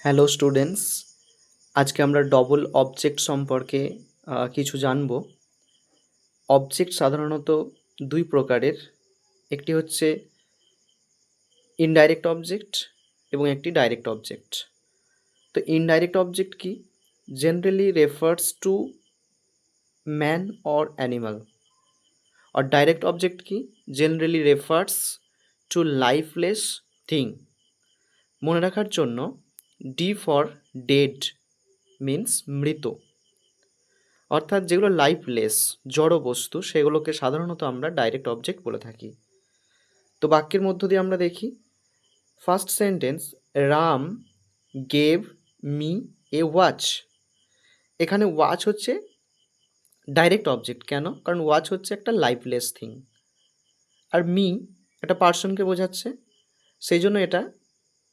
Hello students, আজকে আমরা double object সম্পর্কে কিছু জানব। অবজেক্ট সাধারণত দুই প্রকারের, একটি হচ্ছে ইনডাইরেক্ট অবজেক্ট এবং একটি ডাইরেক্ট অবজেক্ট। তো ইনডাইরেক্ট অবজেক্ট কি? Generally refers to man or animal. আর ডাইরেক্ট অবজেক্ট কি? Generally refers to lifeless thing. মনে রাখার জন্য ডি ফর ডেড মিন্স মৃত, অর্থাৎ যেগুলো লাইফলেস জড় বস্তু সেগুলোকে সাধারণত আমরা ডাইরেক্ট অবজেক্ট বলে থাকি। তো বাক্যের মধ্য দিয়ে আমরা দেখি, first sentence, Ram gave me a watch. এখানে ওয়াচ হচ্ছে ডাইরেক্ট অবজেক্ট। কেন? কারণ ওয়াচ হচ্ছে একটা লাইফলেস থিং, আর মি একটা পার্সনকে বোঝাচ্ছে, সেই জন্য এটা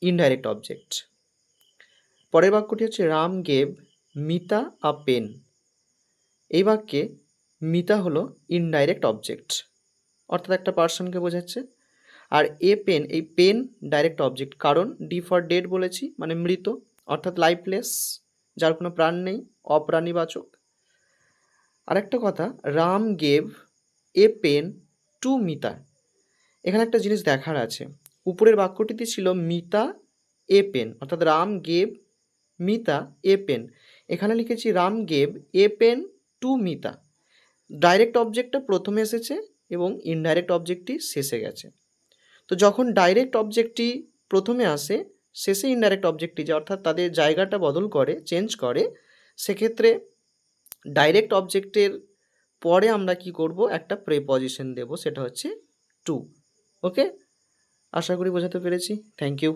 ইনডাইরেক্ট অবজেক্ট। পরের বাক্যটি হচ্ছে Ram gave Mita a pen. এই বাক্যে মিতা হলো ইনডাইরেক্ট অবজেক্ট, অর্থাৎ একটা পার্সনকে বোঝাচ্ছে। আর এ পেন, এই পেন ডাইরেক্ট অবজেক্ট, কারণ ডি ফর ডেড বলেছি, মানে মৃত, অর্থাৎ লাইফলেস, যার কোনো প্রাণ নেই, অপ্রাণীবাচক। আরেকটা কথা, Ram gave a pen to Mita. এখানে একটা জিনিস দেখার আছে, উপরের বাক্যটিতে ছিল মিতা এ পেন, অর্থাৎ Ram gave Mita a pen. এখানে লিখেছি Ram gave a pen to Mita. Direct অবজেক্টটা প্রথমে এসেছে এবং ইনডাইরেক্ট অবজেক্টটি শেষে গেছে। তো যখন ডাইরেক্ট অবজেক্টটি প্রথমে আসে, শেষে ইনডাইরেক্ট অবজেক্টটি যায়, অর্থাৎ তাদের জায়গাটা বদল করে, চেঞ্জ করে, সেক্ষেত্রে ডাইরেক্ট অবজেক্টের পরে আমরা কি করব, একটা প্রেপজিশন দেব, সেটা হচ্ছে টু। ওকে, আশা করি বোঝাতে পেরেছি। Thank you.